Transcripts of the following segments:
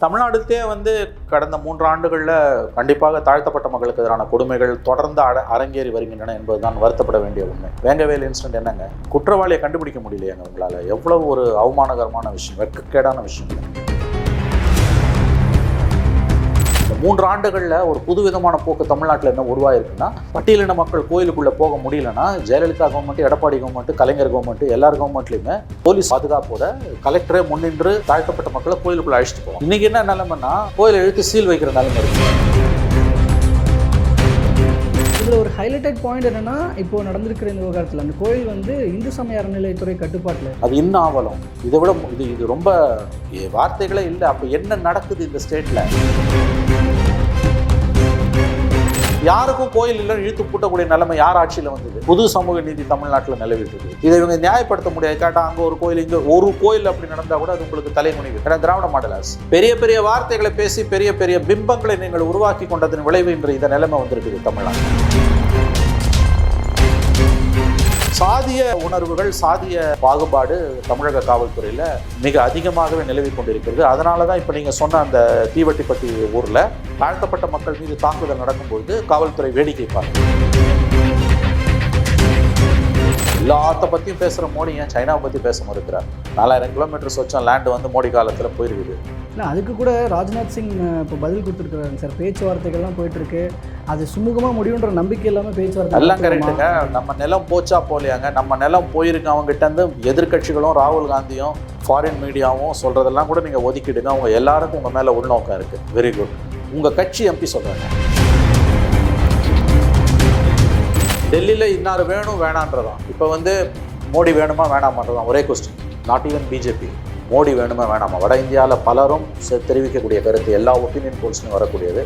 தமிழ்நாடுத்தே கடந்த 3 ஆண்டுகளில் கண்டிப்பாக தாழ்த்தப்பட்ட மக்களுக்கு எதிரான கொடுமைகள் தொடர்ந்து அரங்கேறி வருகின்றன என்பதுதான் வருத்தப்பட வேண்டிய உண்மை. வேங்கவேல் இன்சிடென்ட் என்னங்க, குற்றவாளியை கண்டுபிடிக்க முடியலையாங்க உங்களால்? எவ்வளவு ஒரு அவமானகரமான விஷயம், வெட்கக்கேடான விஷயம். 3 ஆண்டுகளில் ஒரு புதுவிதமான போக்கு தமிழ்நாட்டில் என்ன உருவாயிருக்குன்னா, பட்டியலின மக்கள் கோயிலுக்குள்ளே போக முடியலன்னா ஜெயலலிதா கவர்மெண்ட், எடப்பாடி கவர்மெண்ட், கலைஞர் கவர்மெண்ட், எல்லார் கவர்மெண்ட்லையுமே போலீஸ் பாதுகாப்போட கலெக்டரே முன்னின்று தாழ்த்தப்பட்ட மக்களை கோயிலுக்குள்ளே அழைச்சிட்டு போவோம். இன்னைக்கு என்ன நிலைமைன்னா, கோயிலை இழுத்து சீல் வைக்கிற நிலைமை இருக்கு. இதில் ஒரு ஹைலைட்டட் பாயிண்ட் என்னன்னா, இப்போ நடந்திருக்கிற இந்த விவகாரத்தில் அந்த கோயில் இந்து சமய அறநிலையத்துறை கட்டுப்பாட்டில். அது இன்னும் ஆவலம். இதை விட இது ரொம்ப வார்த்தைகளே இல்லை. அப்போ என்ன நடக்குது இந்த ஸ்டேட்டில்? யாருக்கும் கோயில் இல்லை இழுத்து பூட்டக்கூடிய நிலைமை யார் ஆட்சியில் வந்தது? புது சமூக நீதி தமிழ்நாட்டில் நிலவிட்டு இருக்கு. இதை இவங்க நியாயப்படுத்த முடியாது. கேட்டால் அங்கே ஒரு கோயில், இங்கே ஒரு கோயில் அப்படி நடந்தால் கூட அது உங்களுக்கு தலைமுனிவு. ஏன்னா திராவிட மாடல் அரசு பெரிய பெரிய வார்த்தைகளை பேசி பெரிய பெரிய பிம்பங்களை நீங்கள் உருவாக்கி கொண்டதன் விளைவு இன்று இந்த நிலைமை வந்திருக்குது தமிழ்நாட்டில். சாதிய உணர்வுகள், சாதிய பாகுபாடு தமிழக காவல்துறையில் மிக அதிகமாகவே நிலவி கொண்டிருக்கிறது. அதனால தான் இப்போ நீங்கள் சொன்ன அந்த தீவட்டிப்பட்டி ஊரில் தாழ்த்தப்பட்ட மக்கள் மீது தாக்குதல் நடக்கும்போது காவல்துறை வேடிக்கை பார்க்கும். எல்லாத்த பற்றியும் பேசுகிற மோடி ஏன் சைனாவை பற்றி பேச மறுக்கிறார்? 4000 கிலோமீட்டர் சொச்சம் லேண்டு மோடி காலத்தில் போயிருக்குது. இல்லை, அதுக்கு கூட ராஜ்நாத் சிங் இப்போ பதில் கொடுத்துருக்குறாங்க சார். பேச்சுவார்த்தைகள்லாம் போயிட்டுருக்கு, அது சுமூகமாக முடியுன்ற நம்பிக்கை இல்லாமல் பேச்சுவார்த்தை எல்லாம் கரெக்டுங்க. நம்ம நிலம் போச்சா போலியாங்க? நம்ம நிலம் போயிருக்கு. அவங்ககிட்ட எதிர்கட்சிகளும் ராகுல் காந்தியும் ஃபாரின் மீடியாவும் சொல்கிறதெல்லாம் கூட நீங்கள் ஒதுக்கிடுங்க. அவங்க எல்லாருக்கும் உங்கள் மேலே உள்நோக்கம் இருக்குது. Very good. உங்கள் கட்சி எம்பி சொல்கிறாங்க டெல்லியில் இன்னார் வேணும் வேணான்றதான். இப்போ மோடி வேணுமா வேணாமான்றதான் ஒரே question. Not even BJP. Modi வேணுமா வேணாமா? வட இந்தியாவில் பலரும் தெரிவிக்கக்கூடிய கருத்து, எல்லா ஒப்பீனியன் போல்ஸ்லையும் வரக்கூடியது,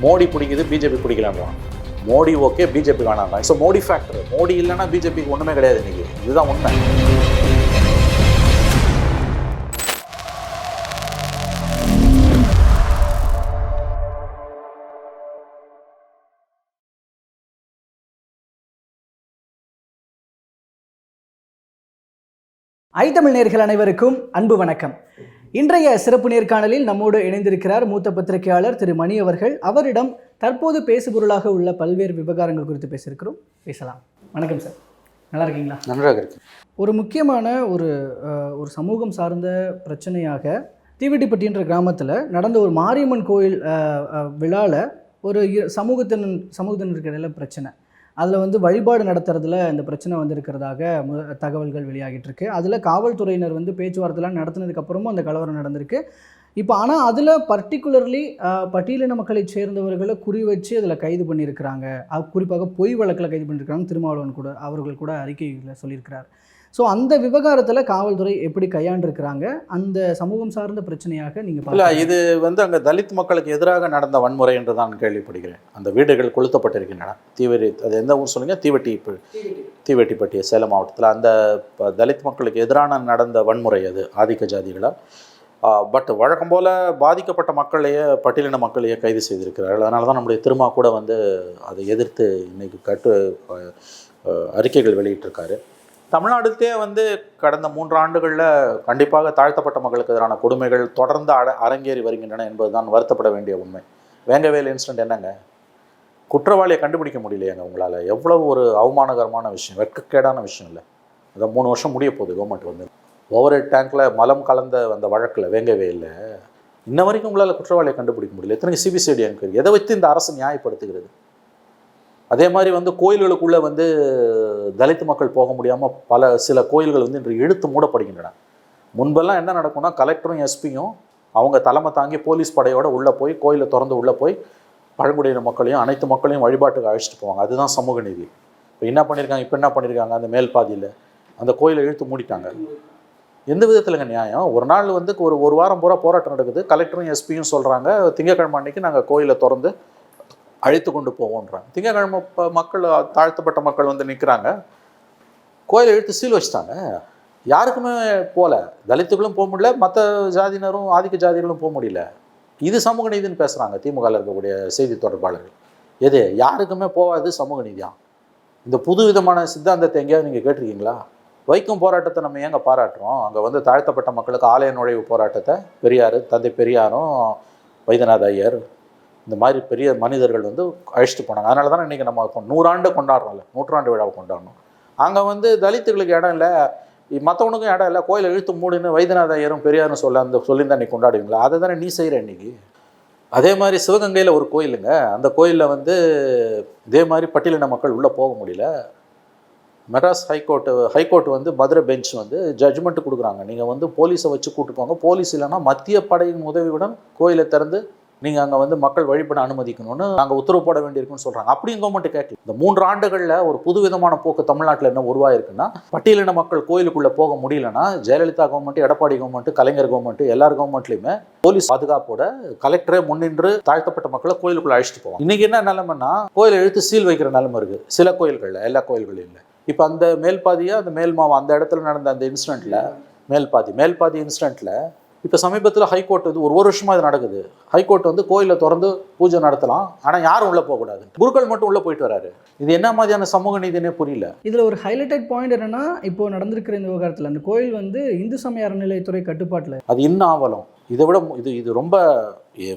மோடி பிடிக்குது, பிஜேபி பிடிக்கலான்றான். மோடி ஓகே, பிஜேபி வேணான்றான். So Modi factor. மோடி இல்லைன்னா பிஜேபிக்கு ஒன்றுமே கிடையாது இன்றைக்கி. இதுதான் உண்மை. ஐத்தமிழ் நேயர்கள் அனைவருக்கும் அன்பு வணக்கம். இன்றைய சிறப்பு நேர்காணலில் நம்மோடு இணைந்திருக்கிறார் மூத்த பத்திரிகையாளர் திரு மணி அவர்கள். அவரிடம் தற்போது பேசுபொருளாக உள்ள பல்வேறு விவகாரங்கள் குறித்து பேசியிருக்கிறோம். பேசலாம். வணக்கம் சார், நல்லா இருக்கீங்களா? நன்றாக இருக்கு. ஒரு முக்கியமான ஒரு சமூகம் சார்ந்த பிரச்சனையாக தீவட்டிப்பட்டின்ற கிராமத்தில் நடந்த ஒரு மாரியம்மன் கோயில் விழாவில் ஒரு சமூகத்தினருக்கு இடையில பிரச்சனை. அதில் வழிபாடு நடத்துறதுல இந்த பிரச்சனை இருக்கிறதாக தகவல்கள் வெளியாகிட்டு இருக்கு. அதில் காவல்துறையினர் பேச்சுவார்த்தைலாம் நடத்தினதுக்கப்புறமும் அந்த கலவரம் நடந்திருக்கு. இப்போ ஆனால் அதில் பர்டிகுலர்லி பட்டியலின மக்களை சேர்ந்தவர்களை குறி வச்சு அதில் கைது பண்ணியிருக்கிறாங்க. குறிப்பாக பொய் வழக்கில் கைது பண்ணியிருக்கிறாங்க. திருமாவளவன் அவர்கள் கூட அறிக்கையில் சொல்லியிருக்கிறார். ஸோ அந்த விவகாரத்தில் காவல்துறை எப்படி கையாண்டிருக்கிறாங்க? அந்த சமூகம் சார்ந்த பிரச்சனையாக நீங்கள் இல்லை, இது அங்கே தலித் மக்களுக்கு எதிராக நடந்த வன்முறை என்று தான் கேள்விப்படுகிறேன். அந்த வீடுகள் கொளுத்தப்பட்டிருக்கின்றன. அது எந்த ஊர் சொல்லுங்கள்? தீவட்டிப்பட்டி, சேலம் மாவட்டத்தில் அந்த தலித் மக்களுக்கு எதிரான நடந்த வன்முறை அது ஆதிக்க ஜாதிகளால். பட் வழக்கம் போல் பாதிக்கப்பட்ட மக்களையே, பட்டியலின மக்களையே கைது செய்திருக்கிறார்கள். அதனால தான் நம்முடைய திருமா கூட அதை எதிர்த்து இன்றைக்கி அறிக்கைகள் வெளியிட்டிருக்காரு. தமிழ்நாடுத்தே கடந்த 3 ஆண்டுகளில் கண்டிப்பாக தாழ்த்தப்பட்ட மக்களுக்கு எதிரான கொடுமைகள் தொடர்ந்து அரங்கேறி வருகின்றன என்பதுதான் வருத்தப்பட வேண்டிய உண்மை. வேங்கவேல் இன்சிடென்ட் என்னங்க, குற்றவாளியை கண்டுபிடிக்க முடியலையாங்க உங்களால்? எவ்வளவு ஒரு அவமானகரமான விஷயம், வெட்கக்கேடான விஷயம் இல்லை? அதை 3 வருஷம் முடிய போகுது கவர்மெண்ட் ஓவர் ஹெட் டேங்கில் மலம் கலந்த அந்த வழக்கில் வேங்கவேலில் இன்ன வரைக்கும் உங்களால் குற்றவாளியை கண்டுபிடிக்க முடியல. எத்தனை சிபிசிஐடி என்கொயரி? எதை வைத்து இந்த அரசு நியாயப்படுத்துகிறது? அதே மாதிரி கோயில்களுக்குள்ளே தலித் மக்கள் போக முடியாமல் சில கோயில்கள் இன்று இழுத்து மூடப்படுகின்றன. முன்பெல்லாம் என்ன நடக்கும்னா, கலெக்டரும் எஸ்பியும் அவங்க தலைமை தாங்கி போலீஸ் படையோடு உள்ளே போய் கோயிலை திறந்து உள்ளே போய் பழங்குடியின மக்களையும் அனைத்து மக்களையும் வழிபாட்டுக்கு அழைச்சிட்டு போவாங்க. அதுதான் சமூக நீதி. இப்போ என்ன பண்ணியிருக்காங்க? அந்த மேல் பாதியில் அந்த கோயிலை இழுத்து மூடிட்டாங்க. எந்த விதத்தில்ங்க நியாயம்? ஒரு நாள் ஒரு வாரம் பூரா போராட்டம் நடக்குது. கலெக்டரும் எஸ்பியும் சொல்கிறாங்க, திங்கட்கிழமை அன்னைக்கு நாங்கள் கோயிலை திறந்து அழைத்து கொண்டு போவோன்றாங்க. திங்கட்கிழமை மக்கள், தாழ்த்தப்பட்ட மக்கள் நிற்கிறாங்க. கோயிலை இழுத்து சீல் வச்சுட்டாங்க. யாருக்குமே போகல. தலித்துகளும் போக முடியல, மற்ற ஜாதியினரும் ஆதிக்க ஜாதிகளும் போக முடியல. இது சமூக நீதினு பேசுகிறாங்க திமுகவில் இருக்கக்கூடிய செய்தி தொடர்பாளர்கள். எது யாருக்குமே போகாது சமூக நீதியா? இந்த புது விதமான சித்தாந்தத்தை எங்கேயாவது நீங்கள் கேட்டிருக்கீங்களா? வைக்கம் போராட்டத்தை நம்ம ஏங்க பாராட்டுறோம்? அங்கே வந்து தாழ்த்தப்பட்ட மக்களுக்கு ஆலய நுழைவு போராட்டத்தை பெரியார், தந்தை பெரியாரும், வைத்தியநாத ஐயர், இந்த மாதிரி பெரிய மனிதர்கள் வந்து அழைச்சிட்டு போனாங்க. அதனால தானே இன்றைக்கி நம்ம 100 ஆண்டு கொண்டாடுறோம்ல, நூற்றாண்டு விழாவை கொண்டாடணும். அங்கே வந்து தலித்துகளுக்கு இடம் இல்லை, மற்றவனுக்கும் இடம் இல்லை, கோயிலை இழுத்து மூடின்னு வைத்தியநாத ஐயரும் பெரியாரும் சொல்லியிருந்தா நீ கொண்டாடுவீங்களா? அதை தானே நீ செய்கிற இன்றைக்கி. அதே மாதிரி சிவகங்கையில் ஒரு கோயிலுங்க, அந்த கோயிலில் வந்து இதே மாதிரி பட்டியலின மக்கள் உள்ளே போக முடியல. மெட்ராஸ் ஹைகோர்ட் வந்து மதுரை பெஞ்ச் வந்து ஜட்ஜ்மெண்ட் கொடுக்குறாங்க, நீங்கள் வந்து போலீஸை வச்சு கூட்டுக்கோங்க, போலீஸ் இல்லைன்னா மத்திய படையின் உதவியுடன் கோயிலை திறந்து நீங்கள் அங்கே வந்து மக்கள் வழிபட அனுமதிக்கணும்னு நாங்கள் உத்தரவு போட வேண்டியிருக்குன்னு சொல்கிறாங்க. அப்படியும் கவர்மெண்ட் கேட்கல. இந்த 3 ஆண்டுகளில் ஒரு புதுவிதமான போக்கு தமிழ்நாட்டில் என்ன உருவாயிருக்குன்னா, பட்டியலின மக்கள் கோயிலுக்குள்ளே போக முடியலன்னா ஜெயலலிதா கவர்மெண்ட், எடப்பாடி கவர்மெண்ட், கலைஞர் கவர்மெண்ட், எல்லார் கவர்மெண்ட்லையுமே போலீஸ் பாதுகாப்போட கலெக்டரே முன்னின்று தாழ்த்தப்பட்ட மக்களை கோயிலுக்குள்ளே அழைச்சிட்டு போவோம். இன்றைக்கி என்ன நிலைமைன்னா, கோயிலை இழுத்து சீல் வைக்கிற நிலைமை இருக்குது சில கோயில்களில், எல்லா கோயில்களும் இல்லை. இப்போ அந்த மேல்பாதியாக அந்த மேல்மாவா அந்த இடத்துல நடந்த அந்த இன்சிடெண்ட்டில் மேல்பாதி இன்சிடெண்ட்டில் இப்போ சமீபத்தில் ஹைகோர்ட் இது ஒரு வருஷமாக இது நடக்குது. ஹைகோர்ட் வந்து கோயிலில் திறந்து பூஜை நடத்தலாம், ஆனால் யாரும் உள்ளே போகக்கூடாது, குருக்கள் மட்டும் உள்ளே போயிட்டு வராரு. இது என்ன மாதிரியான சமூக நீதினே புரியல. இதில் ஒரு ஹைலைட்டட் பாயிண்ட் என்னென்னா, இப்போ நடந்திருக்கிற இந்த விவகாரத்தில் அந்த கோயில் வந்து இந்து சமய அறநிலையத்துறை கட்டுப்பாட்டில், அது இன்னும் ஆவலம். இதை விட இது ரொம்ப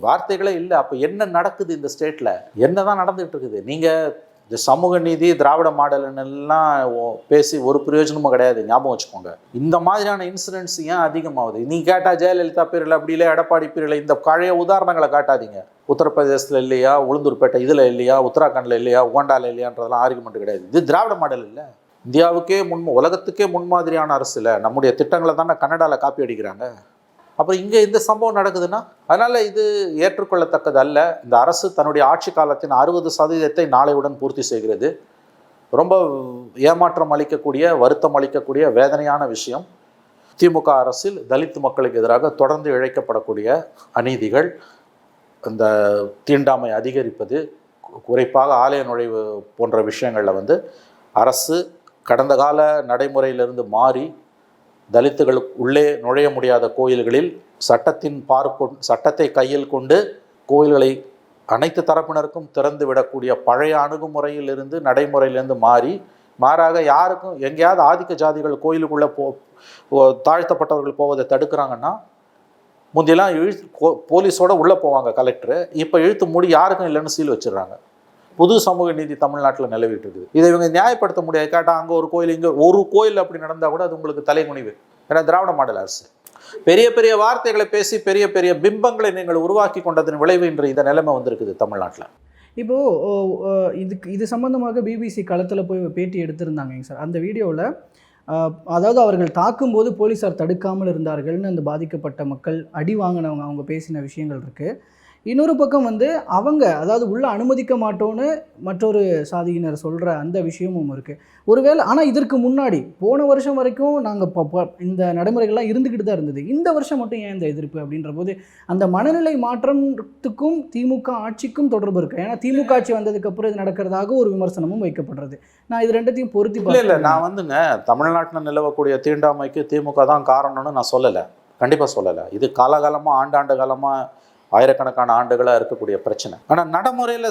வார்த்தைகளே இல்லை. அப்போ என்ன நடக்குது இந்த ஸ்டேட்டில்? என்ன தான் நடந்துகிட்டு இருக்குது? நீங்கள் இந்த சமூக நீதி, திராவிட மாடல்னெல்லாம் பேசி ஒரு பிரயோஜனமும் கிடையாது, ஞாபகம் வச்சுக்கோங்க. இந்த மாதிரியான இன்சிடென்ட்ஸ் ஏன் அதிகமாகுது? நீ கேட்டால் ஜெயலலிதா பீரியல் அப்படி இல்லை, எடப்பாடி பீரியல், இந்த பழைய உதாரணங்களை காட்டாதீங்க. உத்தரப்பிரதேசத்தில் இல்லையா, உளுந்தூர்பேட்டை இதில் இல்லையா, உத்தராகண்டில் இல்லையா, உகாண்டாவில் இல்லையான்றதெல்லாம் ஆர்குமெண்ட் கிடையாது. இது திராவிட மாடல் இல்லை, இந்தியாவுக்கே உலகத்துக்கே முன்மாதிரியான அரசு இல்லை. நம்முடைய திட்டங்களை தானே கன்னடாவில் காப்பி அடிக்கிறாங்க. அப்புறம் இங்கே இந்த சம்பவம் நடக்குதுன்னா, அதனால் இது ஏற்றுக்கொள்ளத்தக்கது அல்ல. இந்த அரசு தன்னுடைய ஆட்சி காலத்தின் 60% நாளையுடன் பூர்த்தி செய்கிறது. ரொம்ப ஏமாற்றம் அளிக்கக்கூடிய, வருத்தம் அளிக்கக்கூடிய, வேதனையான விஷயம். திமுக அரசில் தலித் மக்களுக்கு எதிராக தொடர்ந்து இழைக்கப்படக்கூடிய அநீதிகள், இந்த தீண்டாமை அதிகரிப்பது, குறிப்பாக ஆலய நுழைவு போன்ற விஷயங்களில் வந்து அரசு கடந்த கால நடைமுறையிலிருந்து மாறி தலித்துகளுக்கு உள்ளே நுழைய முடியாத கோயில்களில் சட்டத்தை கையில் கொண்டு கோயில்களை அனைத்து தரப்பினருக்கும் திறந்து விடக்கூடிய பழைய அணுகுமுறையிலிருந்து, நடைமுறையிலிருந்து மாறாக யாருக்கும் எங்கேயாவது ஆதிக்க ஜாதிகள் கோயிலுக்குள்ளே தாழ்த்தப்பட்டவர்கள் போவதை தடுக்கிறாங்கன்னா, முந்தையெல்லாம் போலீஸோடு உள்ளே போவாங்க கலெக்டரு, இப்போ இழுத்து மூடி யாருக்கும் இல்லைன்னு சீல் வச்சிடுறாங்க. புது சமூக நீதி தமிழ்நாட்டில் நிலவிட்டு இருக்குது. இதை இவங்க நியாயப்படுத்த முடியாது. கேட்டால் அங்கே ஒரு கோயில், இங்கே ஒரு கோயில் அப்படி நடந்தால் கூட அது உங்களுக்கு தலைகுனிவு. ஏன்னா திராவிட மாடல் அரசு பெரிய பெரிய வார்த்தைகளை பேசி பெரிய பெரிய பிம்பங்களை நீங்கள் உருவாக்கி கொண்டதன் விளைவு இன்று இந்த நிலைமை வந்திருக்குது தமிழ்நாட்டில். இப்போது இது சம்பந்தமாக பிபிசி களத்தில் போய் பேட்டி எடுத்திருந்தாங்க சார். அந்த வீடியோவில் அதாவது அவர்கள் தாக்கும்போது போலீஸார் தடுக்காமல் இருந்தார்கள்னு அந்த பாதிக்கப்பட்ட மக்கள், அடி வாங்கினவங்க, அவங்க பேசின விஷயங்கள் இருக்குது. இன்னொரு பக்கம் வந்து அவங்க அதாவது உள்ளே அனுமதிக்க மாட்டோன்னு மற்றொரு சாதியினர் சொல்கிற அந்த விஷயமும் இருக்குது. ஒருவேளை ஆனால் இதற்கு முன்னாடி போன வருஷம் வரைக்கும் நாங்கள் இந்த நடைமுறைகள்லாம் இருந்துக்கிட்டு தான் இருந்தது. இந்த வருஷம் மட்டும் ஏன் இந்த எதிர்ப்பு அப்படின்ற போது அந்த மனநிலை மாற்றத்துக்கும் திமுக ஆட்சிக்கும் தொடர்பு இருக்குது. ஏன்னா திமுக ஆட்சி வந்ததுக்கப்புறம் இது நடக்கிறதாக ஒரு விமர்சனமும் வைக்கப்படுறது. நான் இது ரெண்டத்தையும் பொருத்தி இல்லை, நான் வந்துங்க தமிழ்நாட்டில் நிலவக்கூடிய தீண்டாமைக்கு திமுக தான் காரணம்னு நான் சொல்லலை, கண்டிப்பாக சொல்லலை. இது காலகாலமாக ஆண்டாண்டு காலமாக ஆயிரக்கணக்கான ஆண்டுகளாக இருக்கக்கூடிய பிரச்சனை. ஆனால் நடைமுறையில்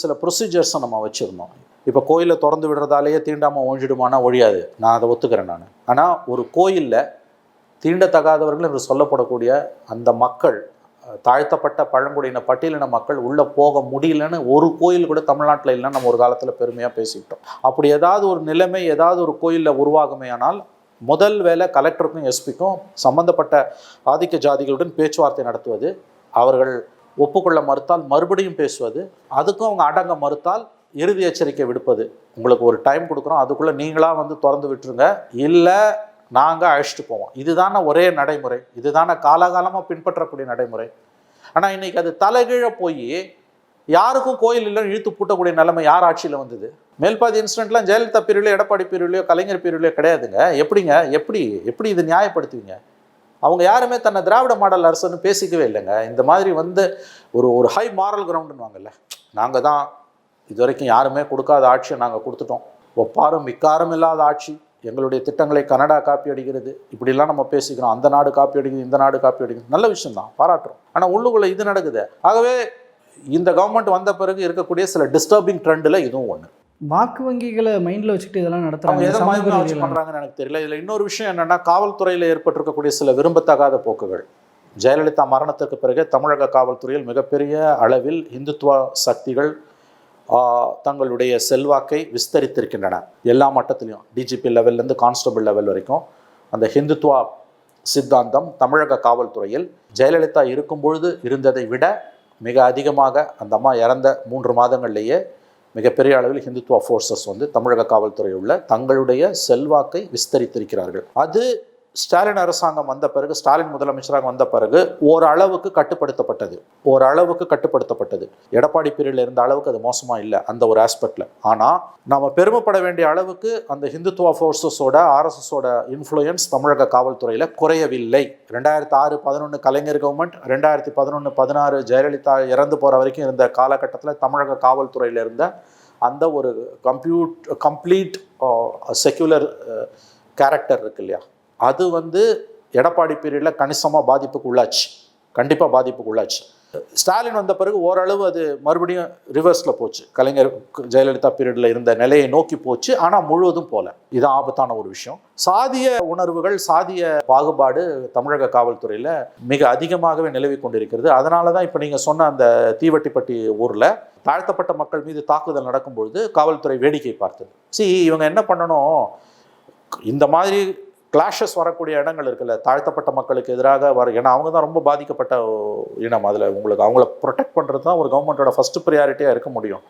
சில ப்ரொசீஜர்ஸை நம்ம வச்சுருந்தோம். இப்போ கோயிலை திறந்து விடுறதாலேயே தீண்டாமல் ஒழிஞ்சிடுமானா ஒழியாது, நான் அதை ஒத்துக்கிறேன் நான். ஆனால் ஒரு கோயிலில் தீண்டத்தகாதவர்கள் என்று சொல்லப்படக்கூடிய அந்த மக்கள், தாழ்த்தப்பட்ட பழங்குடியின பட்டியலின மக்கள் உள்ளே போக முடியலன்னு ஒரு கோயில் கூட தமிழ்நாட்டில் இல்லைன்னு நம்ம ஒரு காலத்தில் பெருமையாக பேசிக்கிட்டோம். அப்படி ஏதாவது ஒரு நிலைமை ஏதாவது ஒரு கோயிலில் உருவாகுமே ஆனால் முதல் வேலை கலெக்டருக்கும் எஸ்பிக்கும் சம்பந்தப்பட்ட ஆதிக்க ஜாதிகளுடன் பேச்சுவார்த்தை நடத்துவது, அவர்கள் ஒப்புக்கொள்ள மறுத்தால் மறுபடியும் பேசுவது, அதுக்கும் அவங்க அடங்க மறுத்தால் இறுதி எச்சரிக்கை விடுப்பது. உங்களுக்கு ஒரு டைம் கொடுக்குறோம், அதுக்குள்ளே நீங்களாக வந்து திறந்து விட்டுருங்க, இல்லை நாங்கள் அழைச்சிட்டு போவோம். இதுதானே ஒரே நடைமுறை, இதுதானே காலகாலமாக பின்பற்றக்கூடிய நடைமுறை. ஆனால் இன்றைக்கி அது தலைகீழ போய் யாருக்கும் கோயில் இல்லைன்னு இழுத்து பூட்டக்கூடிய நிலைமை யார் ஆட்சியில் வந்தது? மேல்பாதி இன்சிடென்ட்லாம் ஜெயலலிதா பீரியட்லையோ, எடப்பாடி பீரியட்லையோ, கலைஞர் பீரியட்லையோ கிடையாதுங்க. எப்படி இது நியாயப்படுத்துவீங்க? அவங்க யாருமே தன்னை திராவிட மாடல் அரசுன்னு பேசிக்கவே இல்லைங்க. இந்த மாதிரி வந்து ஒரு ஹை மாரல் கிரவுண்டுன்னு வாங்கல்ல, நாங்கள் தான் இது வரைக்கும் யாருமே கொடுக்காத ஆட்சியை நாங்கள் கொடுத்துட்டோம், ஒப்பாரும் மிக்காரும் இல்லாத ஆட்சி, எங்களுடைய திட்டங்களை கனடா காப்பி அடிக்கிறது, இப்படிலாம் நம்ம பேசிக்கிறோம். அந்த நாடு காப்பி அடிக்குது, இந்த நாடு காப்பி அடிக்குது, நல்ல விஷயம் தான், பாராட்டுறோம். ஆனால் உள்ளுக்குள்ளே இது நடக்குது. ஆகவே இந்த கவர்மெண்ட் வந்த பிறகு இருக்கக்கூடிய சில டிஸ்டர்பிங் ட்ரெண்டில் இதுவும் ஒன்று. வாக்கு வங்கிகளை மைண்டில் வச்சுக்கிட்டு இதெல்லாம் அவங்க நடத்துகிறாங்க. எதை மையமாக வச்சு பண்ணுறாங்கன்னு எனக்கு தெரியல. இதில் இன்னொரு விஷயம் என்னென்னா, காவல்துறையில் ஏற்பட்டிருக்கக்கூடிய சில விரும்பத்தகாத போக்குகள். ஜெயலலிதா மரணத்திற்கு பிறகு தமிழக காவல்துறையில் மிகப்பெரிய அளவில் இந்துத்துவ சக்திகள் தங்களுடைய செல்வாக்கை விஸ்தரித்திருக்கின்றன. எல்லா மட்டத்திலையும் டிஜிபி லெவல்லேருந்து கான்ஸ்டபிள் லெவல் வரைக்கும் அந்த ஹிந்துத்துவா சித்தாந்தம் தமிழக காவல்துறையில் ஜெயலலிதா இருக்கும் பொழுது இருந்ததை விட மிக அதிகமாக, அந்த அம்மா இறந்த 3 மாதங்கள்லேயே மிகப்பெரிய அளவில் ஹிந்துத்துவா ஃபோர்ஸஸ் வந்து தமிழக காவல்துறையில் உள்ள தங்களுடைய செல்வாக்கை விஸ்தரித்திருக்கிறார்கள். அது ஸ்டாலின் அரசாங்கம் வந்த பிறகு, ஸ்டாலின் முதலமைச்சராக வந்த பிறகு ஓரளவுக்கு கட்டுப்படுத்தப்பட்டது. எடப்பாடி பீரியடில் இருந்த அளவுக்கு அது மோசமாக இல்லை அந்த ஒரு ஆஸ்பெக்டில். ஆனால் நம்ம பெருமைப்பட வேண்டிய அளவுக்கு அந்த ஹிந்துத்துவா ஃபோர்ஸஸோட ஆர்எஸ்எஸோட இன்ஃப்ளூயன்ஸ் தமிழக காவல்துறையில் குறையவில்லை. 2006-11 கலைஞர் கவர்மெண்ட், 2011-16 ஜெயலலிதா இறந்து போகிற வரைக்கும் இருந்த காலகட்டத்தில் தமிழக காவல்துறையில் இருந்த அந்த ஒரு கம்ப்ளீட் செக்யுலர் கேரக்டர் இருக்கு இல்லையா, அது வந்து எடப்பாடி பீரியடில் கணிசமாக கண்டிப்பாக பாதிப்புக்கு உள்ளாச்சு. ஸ்டாலின் வந்த பிறகு ஓரளவு அது மறுபடியும் ரிவர்ஸில் போச்சு. கலைஞர் ஜெயலலிதா பீரியடில் இருந்த நிலையை நோக்கி போச்சு. ஆனால் முழுவதும் போல. இது ஆபத்தான ஒரு விஷயம். சாதிய உணர்வுகள், சாதிய பாகுபாடு தமிழக காவல்துறையில் மிக அதிகமாகவே நிலவி கொண்டிருக்கிறது. அதனால தான் இப்போ நீங்கள் சொன்ன அந்த தீவட்டிப்பட்டி ஊரில் தாழ்த்தப்பட்ட மக்கள் மீது தாக்குதல் நடக்கும்பொழுது காவல்துறை வேடிக்கை பார்த்தது. இவங்க என்ன பண்ணணும், இந்த மாதிரி கிளாஷஸ் வரக்கூடிய இடங்கள் இருக்குல்ல, தாழ்த்தப்பட்ட மக்களுக்கு எதிராக ஏன்னா அவங்க தான் ரொம்ப பாதிக்கப்பட்ட இனம். அதில் அவங்கள ப்ரொடெக்ட் பண்ணுறது தான் ஒரு கவர்மெண்ட்டோட ஃபர்ஸ்ட் ப்ரியாரிட்டியாக இருக்க முடியும்.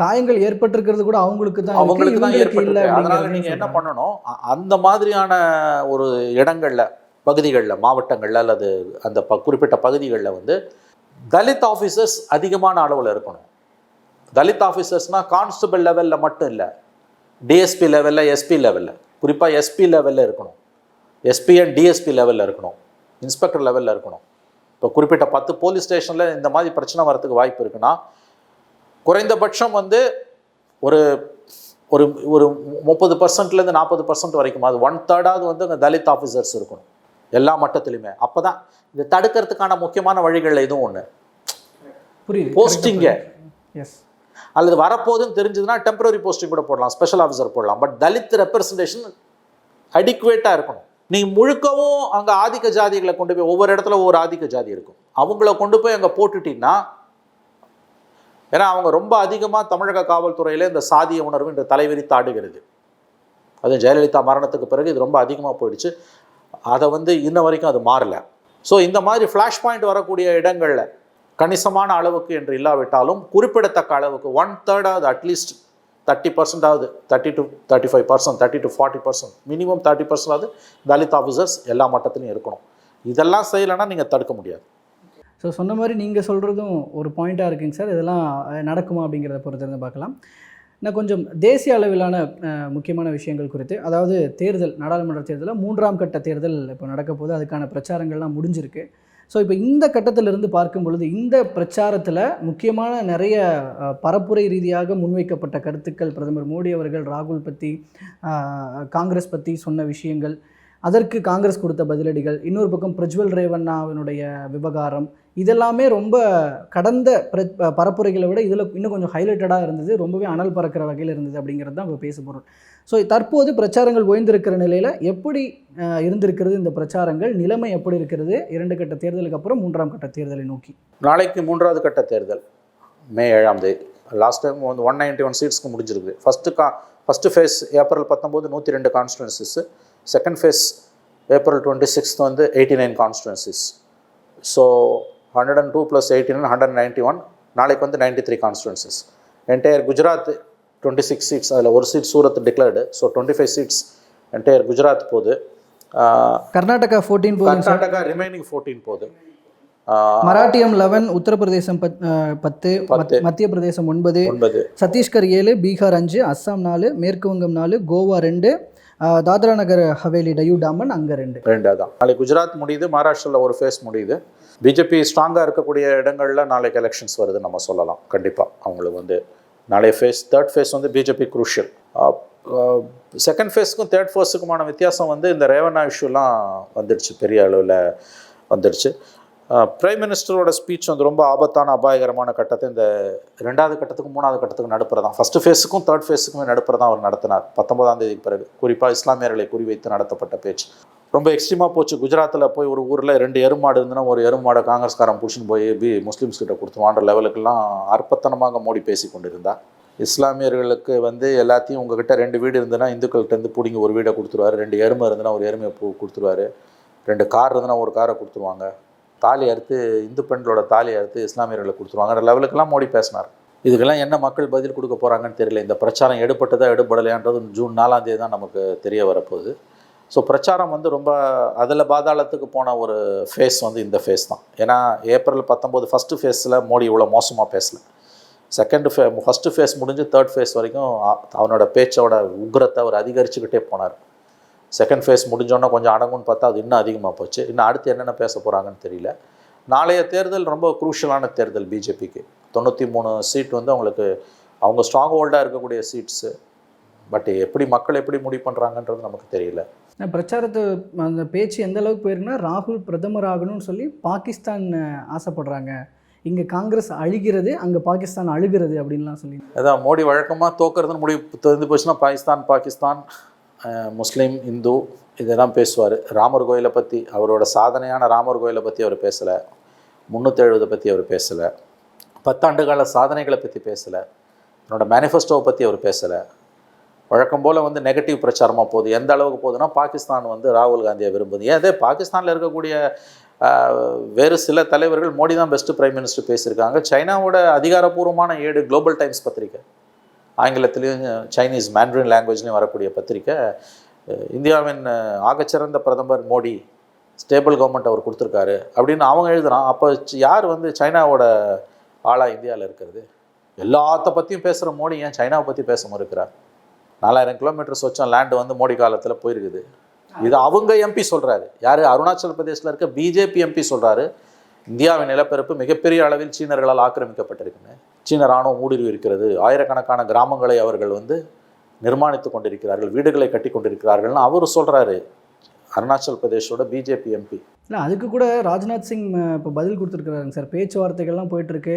காயங்கள் ஏற்பட்டிருக்கிறது கூட அவங்களுக்கு தான் ஏற்பட்டிருக்கு. அதனால நீங்கள் என்ன பண்ணணும், அந்த மாதிரியான ஒரு இடங்களில், பகுதிகளில், மாவட்டங்களில் அல்லது அந்த குறிப்பிட்ட பகுதிகளில் வந்து தலித் ஆஃபீஸர்ஸ் அதிகமான அளவில் இருக்கணும். தலித் ஆஃபீஸர்ஸ்னால் கான்ஸ்டபிள் லெவலில் மட்டும் இல்லை, டிஎஸ்பி லெவலில், எஸ்பி லெவலில், குறிப்பாக எஸ்பி லெவலில் இருக்கணும். எஸ்பி அண்ட் டிஎஸ்பி லெவலில் இருக்கணும், இன்ஸ்பெக்டர் லெவலில் இருக்கணும். இப்போ குறிப்பிட்ட 10 போலீஸ் ஸ்டேஷனில் இந்த மாதிரி பிரச்சனை வரதுக்கு வாய்ப்பு இருக்குன்னா, குறைந்தபட்சம் வந்து ஒரு ஒரு ஒரு 30%லேருந்து 40% வரைக்கும், அது 1/3 வந்து அங்கே தலித் ஆஃபீஸர்ஸ் இருக்கணும் எல்லா மட்டத்திலுமே. அப்போ தான் இது தடுக்கிறதுக்கான முக்கியமான வழிகளில் இதுவும் ஒன்று. புரியுது. போஸ்டிங்க எஸ், அல்லது வரப்போதுன்னு தெரிஞ்சதுன்னா டெம்பரரி போஸ்டிங் கூட போடலாம், ஸ்பெஷல் ஆஃபீஸர் போடலாம். பட் தலித் ரெப்ரசன்டேஷன் அடிக்குவேட்டாக இருக்கணும். நீ முழுக்கவும் அங்கே ஆதிக்க ஜாதிகளை கொண்டு போய், ஒவ்வொரு இடத்துல ஒவ்வொரு ஆதிக்க ஜாதி இருக்கும், அவங்கள கொண்டு போய் அங்கே போட்டுட்டீங்கன்னா, ஏன்னா அவங்க ரொம்ப அதிகமாக தமிழக காவல்துறையில் இந்த சாதிய உணர்வு இந்த தலைவிரித்து ஆடுகிறது. அது ஜெயலலிதா மரணத்துக்கு பிறகு இது ரொம்ப அதிகமாக போயிடுச்சு. அதை வந்து இன்ன வரைக்கும் அது மாறலை. ஸோ இந்த மாதிரி ஃப்ளாஷ் பாயிண்ட் வரக்கூடிய இடங்களில் கணிசமான அளவுக்கு என்று இல்லாவிட்டாலும் குறிப்பிடத்தக்க அளவுக்கு 1/3, at least 30%, 30 to 35%, 30 to 40%, minimum 30% Dalit officers எல்லா மட்டத்திலையும் இருக்கணும். இதெல்லாம் செய்யலைன்னா நீங்கள் தடுக்க முடியாது. ஸோ சொன்ன மாதிரி நீங்கள் சொல்கிறதும் ஒரு பாயிண்ட்டாக இருக்குங்க சார். இதெல்லாம் நடக்குமா அப்படிங்கிறத பொறுத்திருந்து பார்க்கலாம். நான் கொஞ்சம் தேசிய அளவிலான முக்கியமான விஷயங்கள் குறித்து, அதாவது தேர்தல், நாடாளுமன்ற தேர்தலில் 3ஆம் கட்ட தேர்தல் இப்போ நடக்க போது, அதுக்கான பிரச்சாரங்கள்லாம் முடிஞ்சிருக்கு. ஸோ இப்போ இந்த கட்டத்திலிருந்து பார்க்கும் பொழுது இந்த பிரச்சாரத்தில் முக்கியமான நிறைய பரப்புரை ரீதியாக முன்வைக்கப்பட்ட கருத்துக்கள், பிரதமர் மோடி அவர்கள் ராகுல் பற்றி, காங்கிரஸ் பற்றி சொன்ன விஷயங்கள், அதற்கு காங்கிரஸ் கொடுத்த பதிலடிகள், இன்னொரு பக்கம் பிரஜ்வல் ரேவண்ணாவினுடைய விவகாரம், இதெல்லாமே ரொம்ப கடந்த பரப்புரைகளை விட இதில் இன்னும் கொஞ்சம் ஹைலைட்டடாக இருந்தது, ரொம்பவே அனல் பறக்கிற வகையில் இருந்தது அப்படிங்கிறது தான் இப்போ பேச போகிறோம். ஸோ தற்போது பிரச்சாரங்கள் ஓய்ந்திருக்கிற நிலையில் எப்படி இருந்திருக்கிறது இந்த பிரச்சாரங்கள், நிலைமை எப்படி இருக்கிறது 2 கட்ட தேர்தலுக்கு அப்புறம் 3ஆம் கட்ட தேர்தலை நோக்கி? நாளைக்கு 3வது கட்ட தேர்தல் மே 7ஆம் தேதி. லாஸ்ட் டைம் வந்து 191 சீட்ஸ்க்கு முடிஞ்சிருக்கு. First phase April 19 102 constituencies, second phase April 26 வந்து 89 கான்ஸ்டிடுவன்சிஸ். ஸோ 102 + 89 191, நாளைக்கு வந்து 93 கான்ஸ்டிடுவன்சிஸ். என்டையர் குஜராத் 26 சீட்ஸ், அதில் ஒரு seat Surat declared. So 25 seats entire Gujarat போகுது. கர்நாடகா 14 போகுது. கர்நாடகா ரிமைனிங் 14 போகுது. மராட்டியம் 11, உத்தரப்பிரதேசம் 10, மத்திய பிரதேசம் 9, சத்தீஸ்கர் 7, பீகார் 5, அஸ்ஸாம் 4, மேற்கு வங்கம் 4, கோவா 2, தாத்ரா நகர் ஹவேலி டயூ டாமன் அங்கே 2 தான். நாளைக்கு குஜராத் முடியுது, மகாராஷ்டிராவில் ஒரு ஃபேஸ் முடியுது. பிஜேபி ஸ்ட்ராங்காக இருக்கக்கூடிய இடங்களில் நாளைக்கு எலெக்ஷன்ஸ் வருது நம்ம சொல்லலாம். கண்டிப்பாக அவங்களுக்கு வந்து நாளைய ஃபேஸ், தேர்ட் ஃபேஸ் வந்து பிஜேபி குரூஷியல். செகண்ட் ஃபேஸுக்கும் தேர்ட் ஃபேஸுக்குமான வித்தியாசம் வந்து இந்த ரேவண்ணா இஷ்யூலாம் வந்துடுச்சு, பெரிய அளவில் வந்துடுச்சு. பிரைம் மினிஸ்டரோட ஸ்பீச் வந்து ரொம்ப ஆபத்தான அபாயகரமான கட்டத்தை இந்த 2வது கட்டத்துக்கும் 3வது கட்டத்துக்கும் நடுப்புறதான், ஃபஸ்ட்டு ஃபேஸுக்கும் 3rd ஃபேஸுக்குமே நடுப்புறதான் அவர் நடத்தினார் 19ஆம் தேதிக்கு பிறகு. குறிப்பாக இஸ்லாமியர்களை குறிவைத்து நடத்தப்பட்ட பேச்சு ரொம்ப எக்ஸ்ட்ரீமாக போச்சு. குஜராத்தில் போய் ஒரு ஊரில் 2 எருமாடு இருந்துன்னா ஒரு எருமாடை காங்கிரஸ்காரன் பிடிச்சின்னு போய் முஸ்லீம்ஸ் கிட்ட கொடுத்துருவான்ற லெவலுக்கெல்லாம் அற்பத்தனமாக மோடி பேசி கொண்டிருந்தா. இஸ்லாமியர்களுக்கு வந்து எல்லாத்தையும் உங்ககிட்ட 2 வீடு இருந்ததுன்னா இந்துக்கள்கிட்டருந்து பிடிங்கி ஒரு வீடை கொடுத்துருவாரு, 2 எருமை இருந்துன்னா ஒரு எருமையை கொடுத்துருவாரு, 2 கார் இருந்துன்னா ஒரு காரை கொடுத்துருவாங்க, தாலி அறுத்து இந்து பெண்களோட தாலி அறுத்து இஸ்லாமியர்களுக்கு கொடுத்துருவாங்கன்ற லெவலுக்கெல்லாம் மோடி பேசினார். இதுக்கெல்லாம் என்ன மக்கள் பதில் கொடுக்க போகிறாங்கன்னு தெரியல. இந்த பிரச்சாரம் எடுபட்டதா எடுபடலையான்றது ஜூன் 4ஆம் தேதி தான் நமக்கு தெரிய வரப்போகுது. ஸோ பிரச்சாரம் வந்து ரொம்ப அதில் பாதாளத்துக்கு போன ஒரு ஃபேஸ் வந்து இந்த ஃபேஸ் தான். ஏன்னா ஏப்ரல் 19 ஃபஸ்ட்டு ஃபேஸில் மோடி இவ்வளோ மோசமாக பேசலை. ஃபஸ்ட்டு ஃபேஸ் முடிஞ்சு 3rd ஃபேஸ் வரைக்கும் அவனோட பேச்சோட உக்ரத்தை அவர் அதிகரிச்சுக்கிட்டே போனார். 2nd ஃபேஸ் முடிஞ்சோன்னா கொஞ்சம் அடங்குன்னு பார்த்தா அது இன்னும் அதிகமாக போச்சு. இன்னும் அடுத்து என்னென்ன பேச போகிறாங்கன்னு தெரியல. நாளைய தேர்தல் ரொம்ப குரூஷியலான தேர்தல் பிஜேபிக்கு. 93 சீட் வந்து அவங்க ஸ்ட்ராங் ஹோல்டாக இருக்கக்கூடிய சீட்ஸு. பட் மக்கள் எப்படி முடிவு பண்ணுறாங்கன்றது நமக்கு தெரியல. பிரச்சாரத்தை அந்த பேச்சு எந்த அளவுக்கு போயிருக்குன்னா, ராகுல் பிரதமர் ஆகணும்னு சொல்லி பாகிஸ்தான் ஆசைப்படுறாங்க, இங்கே காங்கிரஸ் அழிகிறது, அங்கே பாகிஸ்தான் அழுகிறது அப்படின்லாம் சொல்லி. அதான் மோடி வழக்கமாக தோக்கிறதுன்னு முடிவு தெரிஞ்சு போச்சுன்னா பாகிஸ்தான் முஸ்லீம் இந்து இதெல்லாம் பேசுவார். ராமர் கோயிலை பற்றி, அவரோட சாதனையான ராமர் கோயிலை பற்றி அவர் பேசலை, 370 பற்றி அவர் பேசலை, 10 ஆண்டுகால சாதனைகளை பற்றி பேசலை, என்னோடய மேனிஃபெஸ்டோவை பற்றி அவர் பேசலை. வழக்கம் போல் வந்து நெகட்டிவ் பிரச்சாரமாக போகுது. எந்த அளவுக்கு போகுதுன்னா, பாகிஸ்தான் வந்து ராகுல் காந்தியை விரும்புது. ஏன் அதே பாகிஸ்தானில் இருக்கக்கூடிய வேறு சில தலைவர்கள் மோடி தான் பெஸ்ட்டு பிரைம் மினிஸ்டர் பேசியிருக்காங்க. சைனாவோட அதிகாரப்பூர்வமான ஏடு குளோபல் டைம்ஸ் பத்திரிக்கை, ஆங்கிலத்திலையும் சைனீஸ் மேண்ட்ரின் லாங்குவேஜ்லையும் வரக்கூடிய பத்திரிக்கை, இந்தியாவின் ஆகச்சிறந்த பிரதமர் மோடி, ஸ்டேபிள் கவர்மெண்ட் அவர் கொடுத்துருக்காரு அப்படின்னு அவங்க எழுதுகிறான். அப்போ யார் வந்து சைனாவோட ஆளாக இந்தியாவில் இருக்கிறது? எல்லாத்த பற்றியும் பேசுகிற மோடி ஏன் சைனாவை பற்றி பேச மறுக்கிறார்? 4000 கிலோமீட்டர் சொச்சம் லேண்டு வந்து மோடி காலத்தில் போயிருக்குது. இது அவங்க எம்பி சொல்கிறாரு. யார்? அருணாச்சல் பிரதேசில் இருக்க பிஜேபி எம்பி சொல்கிறாரு, இந்தியாவின் நிலப்பரப்பு மிகப்பெரிய அளவில் சீனர்களால் ஆக்கிரமிக்கப்பட்டிருக்குன்னு, சீன ராணுவம் ஊடுருவி இருக்கிறது, ஆயிரக்கணக்கான கிராமங்களை அவர்கள் வந்து நிர்மாணித்து கொண்டிருக்கிறார்கள், வீடுகளை கட்டி கொண்டிருக்கிறார்கள்னு அவர் சொல்கிறாரு, அருணாச்சல் பிரதேஷோட பிஜேபி எம்பி. இல்லை, அதுக்கு கூட ராஜ்நாத் சிங் இப்போ பதில் கொடுத்துருக்குறாருங்க சார். பேச்சுவார்த்தைகள்லாம் போயிட்டுருக்கு,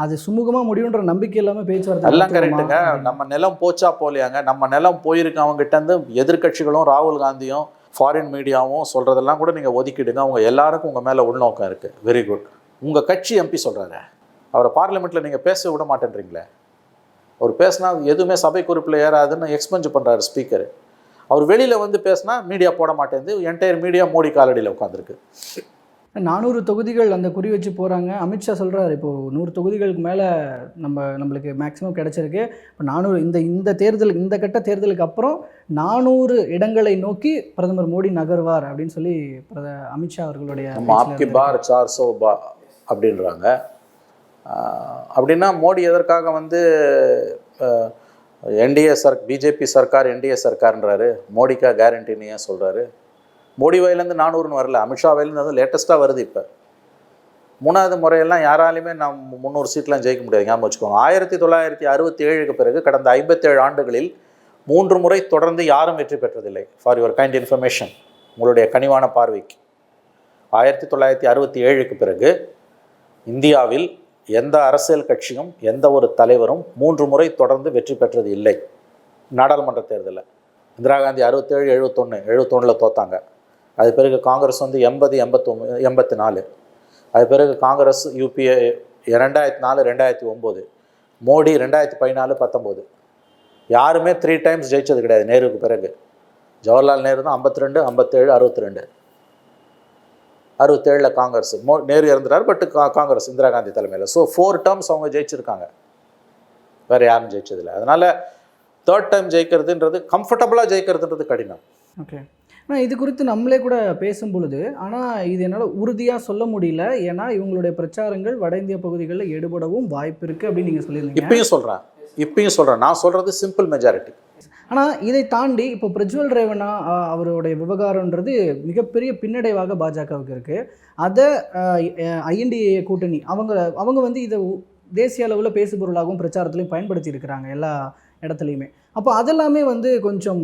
அது சுமூகமாக முடியுன்ற நம்பிக்கை இல்லாமல் பேச்சுவார்த்தை எல்லாம் கரெக்டுங்க. நம்ம நிலம் போச்சா போலியாங்க? நம்ம நிலம் போயிருக்கு அவங்ககிட்டருந்து. எதிர்கட்சிகளும் ராகுல் காந்தியும் ஃபாரின் மீடியாவும் சொல்கிறதெல்லாம் கூட நீங்கள் ஒதுக்கிடுங்க. அவங்க எல்லாருக்கும் உங்கள் மேலே உள்நோக்கம் இருக்குது. Very good. உங்கள் கட்சி எம்பி சொல்கிறாரு, அவரை பார்லிமெண்ட்டில் நீங்கள் பேச விட மாட்டேன்றீங்களே. அவர் பேசினா எதுவுமே சபை குறிப்பில் ஏறாதுன்னு எக்ஸ்பென்ஸ் பண்ணுறாரு ஸ்பீக்கர். அவர் வெளியில் வந்து பேசினா மீடியா போட மாட்டேங்குது. என்டையர் மீடியா மோடி காலடியில் உட்காந்துருக்கு. 400 தொகுதிகள் அந்த குறி வச்சு போகிறாங்க. அமித்ஷா சொல்கிறாரு, இப்போது 100 தொகுதிகளுக்கு மேலே நம்மளுக்கு மேக்ஸிமம் கிடச்சிருக்கு. இப்போ 400 இந்த தேர்தல், இந்த கட்ட தேர்தலுக்கு அப்புறம் 400 இடங்களை நோக்கி பிரதமர் மோடி நகர்வார் அப்படின்னு சொல்லி அமித்ஷா அவர்களுடைய ஆப்கி பார் 400 பார் அப்படின்றாங்க. அப்படின்னா மோடி எதற்காக வந்து பிஜேபி சர்க்கார் என்டிஏ சர்க்கார்ன்றாரு? மோடிக்கா கேரண்டின்னு ஏன் சொல்கிறாரு? மோடி வயலேருந்து 400ன்னு வரல, அமித்ஷா வயலேருந்து வந்து லேட்டஸ்ட்டாக வருது. இப்போ 3வது முறையெல்லாம் யாராலையுமே 300 சீட்லாம் ஜெயிக்க முடியாது. ஞாபகம் வச்சுக்கோங்க. 1967க்கு பிறகு கடந்த 57 ஆண்டுகளில் 3 முறை தொடர்ந்து யாரும் வெற்றி பெற்றதில்லை. ஃபார் யுவர் கைண்ட் இன்ஃபர்மேஷன், உங்களுடைய கனிவான பார்வைக்கு, 1967க்கு பிறகு இந்தியாவில் எந்த அரசியல் கட்சியும் எந்த ஒரு தலைவரும் 3 முறை தொடர்ந்து வெற்றி பெற்றது இல்லை. நாடாளுமன்ற தேர்தலில் இந்திரா காந்தி 67, 71 தோத்தாங்க. அது பிறகு காங்கிரஸ் வந்து 80, 81, 84. அது பிறகு காங்கிரஸ் யூபிஏ 2004, 2009, மோடி 2014, 19. யாருமே 3 டைம்ஸ் ஜெயிச்சது கிடையாது. நேருவுக்கு பிறகு ஜவஹர்லால் நேரு தான் 52, 57, 62. 67 காங்கிரஸ், நேரு இறந்துட்டார். பட் காங்கிரஸ் இந்திரா காந்தி தலைமையில். ஸோ 4 டேர்ம்ஸ் அவங்க ஜெயிச்சிருக்காங்க, வேறு யாரும் ஜெயிச்சதில்லை. அதனால் 3rd டைம் ஜெயிக்கிறதுன்றது, கம்ஃபர்டபுளாக ஜெயிக்கிறதுன்றது கடினம். ஓகே, ஆனால் இது குறித்து நம்மளே கூட பேசும் பொழுது, ஆனால் இது என்னால் உறுதியாக சொல்ல முடியல. ஏன்னா இவங்களுடைய பிரச்சாரங்கள் வட இந்திய பகுதிகளில் எடுபடவும் வாய்ப்பு இருக்குது அப்படின்னு நீங்கள் சொல்லியிருந்தீங்க. இப்பயும் சொல்கிறேன். நான் சொல்கிறது சிம்பிள் மெஜாரிட்டி. ஆனால் இதை தாண்டி இப்போ பிரஜ்வல் ரேவண்ணா அவருடைய விவகாரன்றது மிகப்பெரிய பின்னடைவாக பாஜகவுக்கு இருக்குது. அதை ஐஎன்டிஏ கூட்டணி அவங்க வந்து இதை தேசிய அளவில் பேசுபொருளாகவும் பிரச்சாரத்துலையும் பயன்படுத்தி இருக்கிறாங்க எல்லா இடத்துலையுமே. அப்போ அதெல்லாமே வந்து கொஞ்சம்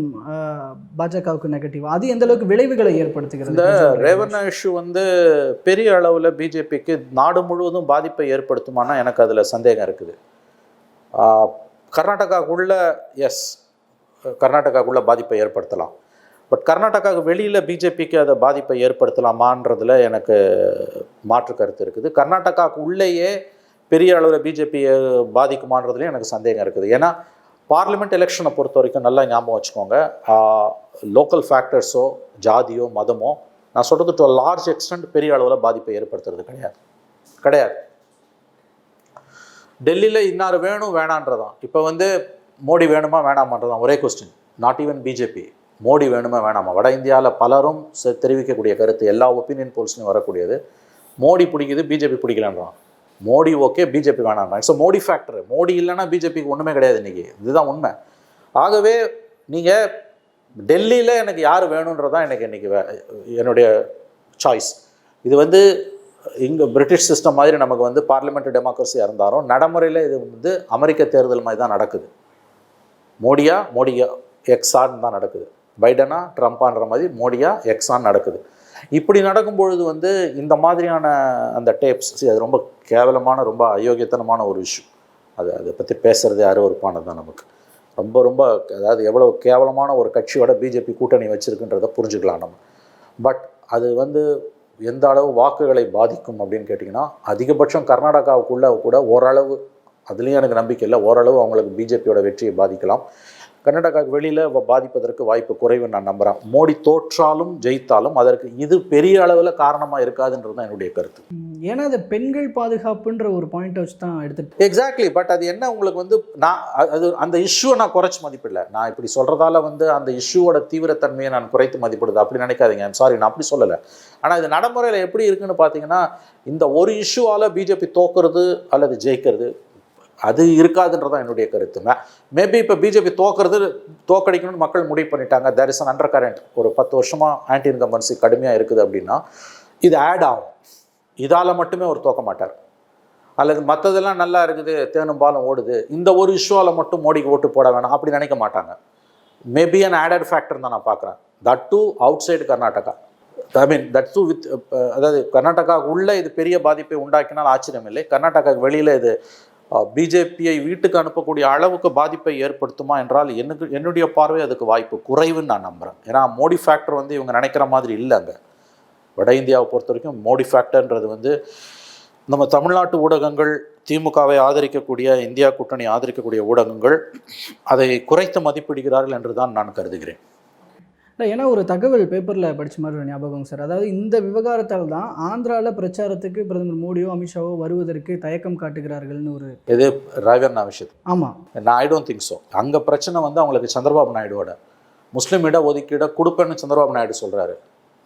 பாஜகவுக்கு நெகட்டிவ். அது எந்த அளவுக்கு விளைவுகளை ஏற்படுத்துகிறது? இந்த ரேவண்ணா இஷ்யூ வந்து பெரிய அளவில் பிஜேபிக்கு நாடு முழுவதும் பாதிப்பை ஏற்படுத்துமானா எனக்கு அதில் சந்தேகம் இருக்குது. கர்நாடகாவுக்குள்ள எஸ், கர்நாடகாவுக்குள்ள பாதிப்பை ஏற்படுத்தலாம். பட் கர்நாடகாவுக்கு வெளியில் பிஜேபிக்கு அதை பாதிப்பை ஏற்படுத்தலாமான்றதில் எனக்கு மாற்று கருத்து இருக்குது. கர்நாடகாவுக்கு உள்ளேயே பெரிய அளவில் பிஜேபியை பாதிக்குமான்றதுலேயும் எனக்கு சந்தேகம் இருக்குது. ஏன்னா பார்லிமெண்ட் எலெக்ஷனை பொறுத்த வரைக்கும் நல்லா ஞாபகம் வச்சுக்கோங்க, லோக்கல் ஃபேக்டர்ஸோ ஜாதியோ மதமோ நான் சொல்கிறது டு லார்ஜ் எக்ஸ்டென்ட் பெரிய அளவில் பாதிப்பை ஏற்படுத்துறது கிடையாது. டெல்லியில் இன்னார் வேணும் வேணான்றதான். இப்போ வந்து மோடி வேணுமா வேணாமான்றதான் ஒரே question. Not even BJP, Modi வேணுமா வேணாமா. வட இந்தியாவில் பலரும் தெரிவிக்கக்கூடிய கருத்து, எல்லா ஒப்பீனியன் போல்ஸ்லையும் வரக்கூடியது, மோடி பிடிக்குது பிஜேபி பிடிக்கலன்றான். மோடி ஓகே பிஜேபி வேணான்றான். ஸோ மோடி ஃபேக்டர், மோடி இல்லைன்னா பிஜேபிக்கு ஒன்றுமே கிடையாது இன்றைக்கி. இதுதான் உண்மை. ஆகவே நீங்கள் டெல்லியில் எனக்கு யார் வேணுன்றதான் எனக்கு இன்றைக்கி என்னுடைய சாய்ஸ். இது வந்து இங்கே பிரிட்டிஷ் சிஸ்டம் மாதிரி நமக்கு வந்து பார்லிமெண்ட் டெமோக்ரஸியாக இருந்தாலும் நடைமுறையில் இது வந்து அமெரிக்க தேர்தல் மாதிரி தான் நடக்குது. மோடியா எக்ஸான்னு தான் நடக்குது. பைடனா ட்ரம்பான்ற மாதிரி மோடியா எக்ஸான் நடக்குது. இப்படி நடக்கும்பொழுது வந்து இந்த மாதிரியான அந்த டேப்ஸ் அது ரொம்ப கேவலமான, ரொம்ப அயோக்கியத்தனமான ஒரு இஷ்யூ. அதை பற்றி பேசுகிறதே அருவருப்பானது தான் நமக்கு. ரொம்ப அதாவது எவ்வளோ கேவலமான ஒரு கட்சியோட பிஜேபி கூட்டணி வச்சுருக்குன்றதை புரிஞ்சுக்கலாம் நம்ம. பட் அது வந்து எந்த அளவு வாக்குகளை பாதிக்கும் அப்படின்னு கேட்டிங்கன்னா, அதிகபட்சம் கர்நாடகாவுக்குள்ளே கூட ஓரளவு, அதுலேயும் எனக்கு நம்பிக்கை இல்லை, ஓரளவு அவங்களுக்கு பிஜேபியோட வெற்றியை பாதிக்கலாம். கர்நாடகாவுக்கு வெளியில் பாதிப்பதற்கு வாய்ப்பு குறைவுன்னு நான் நம்புகிறேன். மோடி தோற்றாலும் ஜெயித்தாலும் அதற்கு இது பெரிய அளவில் காரணமாக இருக்காதுன்றது தான் என்னுடைய கருத்து. ஏன்னா அது பெண்கள் பாதுகாப்புன்ற ஒரு பாயிண்ட்டை வச்சு தான் எடுத்துகிட்டு. எக்ஸாக்ட்லி. பட் அது என்ன உங்களுக்கு வந்து நான் அந்த இஷ்யூவை நான் குறைச்சி மதிப்பிடல. நான் இப்படி சொல்கிறதால வந்து அந்த இஷ்யூவோட தீவிரத்தன்மையை நான் குறைத்து மதிப்பிடுது அப்படி நினைக்காதீங்க. ஐம் சாரி, நான் அப்படி சொல்லலை. ஆனால் இது நடைமுறையில் எப்படி இருக்குன்னு பார்த்தீங்கன்னா, இந்த ஒரு இஷ்யூவால் பிஜேபி தோக்குறது அல்லது ஜெயிக்கிறது அது இருக்காதுன்றதான் என்னுடைய கருத்து. மேபி இப்போ பிஜேபி தோக்கடிக்கணும்னு மக்கள் முடிவு பண்ணிட்டாங்க. There is an undercurrent. ஒரு 10 வருஷமாக ஆன்டி இன்கம்பன்சி கடுமையாக இருக்குது அப்படின்னா இது ஆட் ஆகும். இதால் மட்டுமே அவர் தோக்க மாட்டார். அல்லது மற்றதெல்லாம் நல்லா இருக்குது, தேனும் பாலும் ஓடுது, இந்த ஒரு இஷ்யூவால் மட்டும் மோடிக்கு ஓட்டு போட வேணாம் அப்படி நினைக்க மாட்டாங்க. மேபி அன் ஆடட் ஃபேக்டர் தான் நான் பார்க்குறேன். That too outside Karnataka. I mean that too with, அதாவது கர்நாடகாவுக்கு உள்ளே இது பெரிய பாதிப்பை உண்டாக்கினால் ஆச்சரியம் இல்லை. கர்நாடகாவுக்கு வெளியில் இது பிஜேபியை வீட்டுக்கு அனுப்பக்கூடிய அளவுக்கு பாதிப்பை ஏற்படுத்துமா என்றால் என்னுடைய பார்வை அதுக்கு வாய்ப்பு குறைவுன்னு நான் நம்புகிறேன். ஏன்னா மோடி ஃபேக்டர் வந்து இவங்க நினைக்கிற மாதிரி இல்லைங்க. வட இந்தியாவை பொறுத்த வரைக்கும் மோடி ஃபேக்டர்ன்றது வந்து நம்ம தமிழ்நாட்டு ஊடகங்கள், திமுகவை ஆதரிக்கக்கூடிய, இந்தியா கூட்டணி ஆதரிக்கக்கூடிய ஊடகங்கள் அதை குறைத்து மதிப்பிடுகிறார்கள் என்று தான் நான் கருதுகிறேன். இல்லை, ஏன்னா ஒரு தகவல் பேப்பரில் படித்த மாதிரி ஒரு ஞாபகம் சார். அதாவது இந்த விவகாரத்தால் தான் ஆந்திராவில் பிரச்சாரத்துக்கு பிரதமர் மோடியோ அமித்ஷாவோ வருவதற்கு தயக்கம் காட்டுகிறார்கள்னு ஒரு இது ரேவண்ணா விஷயத்து. ஆமாம், நான் ஐ டோன்ட் திங்க் ஸோ. அங்கே பிரச்சனை வந்து அவங்களுக்கு சந்திரபாபு நாயுடுவோட முஸ்லீம் இட ஒதுக்கீடை கொடுப்பேன்னு சந்திரபாபு நாயுடு சொல்கிறாரு.